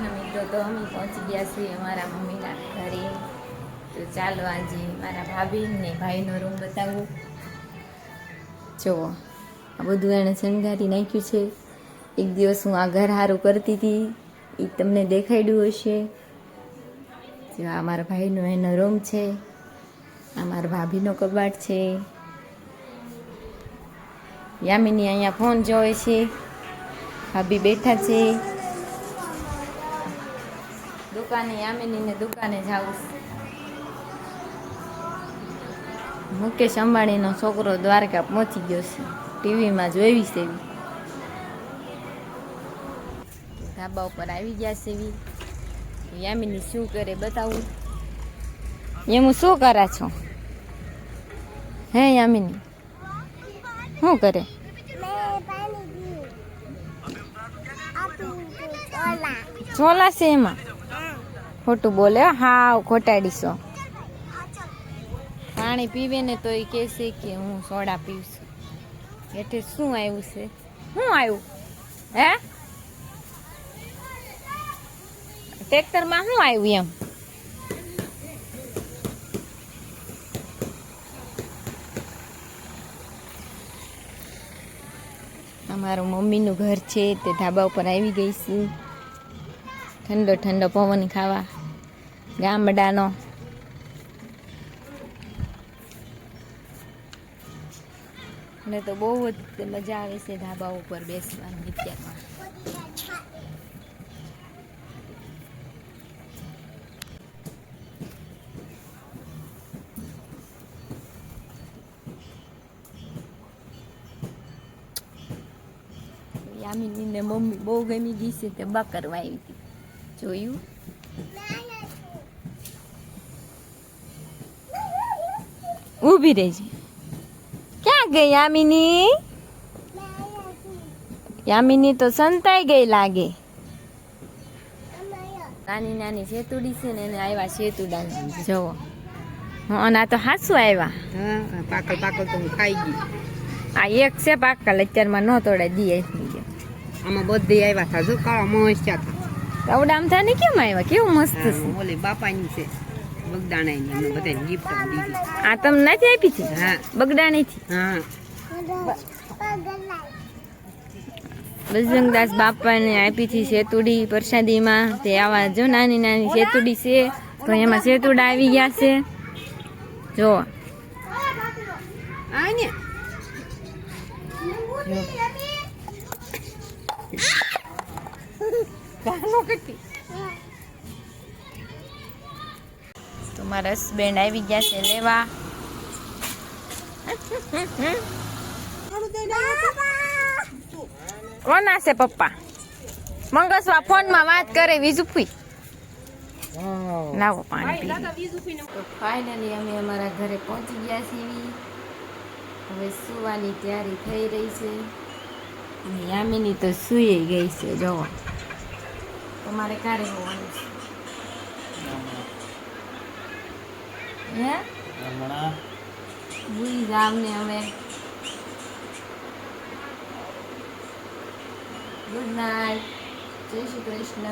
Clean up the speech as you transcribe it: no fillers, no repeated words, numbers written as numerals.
નાના મિત્રો તો અમે પહોંચી ગયા છીએ અમારા મમ્મીના ઘરે. તો ચાલો આજે મારા ભાભી ને ભાઈનો રૂમ બતાવું. જુઓ આ બધું એણે શણગારી નાખ્યું છે. એક દિવસ હું આ ઘર સારું કરતી હતી એ તમને દેખાડ્યું હશે. જો આ મારા ભાઈનો એનો રૂમ છે, આ મારા ભાભીનો કબાટ છે. યામિની અહીંયા ફોન જોવે છે, ભાભી બેઠા છે. દુકાને યામિનીને દુકાને જાઉં. મુકેશ અંબાણીનો છોકરો દ્વારકા પહોંચી ગયો છે, ટીવીમાં જોઈ છે. ધાબા ઉપર આવી ગયા છે. યામિની શું કરે બતાવું. એમ શું કરે છો હે યામિની? શું કરે? ચોલા છે એમાં? ખોટું બોલે, હાવ ખોટાડીશો. પાણી પીવે ને તો એ કહેશે કે હું સોડા પીવું છું. એટલે શું આવ્યું છે? શું આવ્યું હે? ટ્રેક્ટરમાં શું આવ્યું એમ? અમારું મમ્મીનું ઘર છે તે ધાબા ઉપર આવી ગઈ છું. ઠંડો ઠંડો પવન ખાવા ગામડાનો. મને તો બહુ જ મજા આવે છે ધાબા ઉપર બેસવાની અત્યારમાં. યામિનીને મમ્મી બહુ ગમી ગઈ છે તે બા કરવા આવી હતી. જોયું? ઊભી રહેજે. ક્યાં ગઈ યામિની? યામિની તો સંતાઈ ગઈ લાગે. નાની નાની શેતુડી છે ને એને આવ્યા શેતુડા જોવો. અને આ તો હાસુ આવ્યા. પાકલ પાકલ તો હું ખાઈ ગઈ. આ એક છે પાકલ, અત્યારમાં ન તોડે દી આવી ગયો. આમાં બધી આવ્યા હતા જો કાળા મસ્ત હતા. કવડા આમ થાય ને કેમ આવ્યા? કેવું મસ્ત છે. ઓલે બાપાની છે બગદાણાની, અમને બધાને ગિફ્ટ દીધી. આ તમને નથી આપી હતી? હા, બગડાણીથી. હા. બજરંગદાસ બાપાને આપી હતી શેતુડી પ્રસાદીમાં. તે આવા જો નાની નાની શેતુડી છે તો એમાં શેતુડા આવી ગયા છે. જો તો મારા હસબેન્ડ આવી ગયા છે લેવા. કોના છે પપ્પા? મંગસવા ફોનમાં વાત કરે વિજુફી. લાવો પાણી પી. તો ફાઇનલી અમે અમારા ઘરે પહોંચી ગયા છીએ. હવે સુવાની તૈયારી થઈ રહી છે. અને યામિની તો સૂઈ ગઈ છે. જોવો તમારે ક્યારે હોવાનું છે? હે ભૂલી જાવ ને હવે. Good night. જય શ્રી કૃષ્ણ.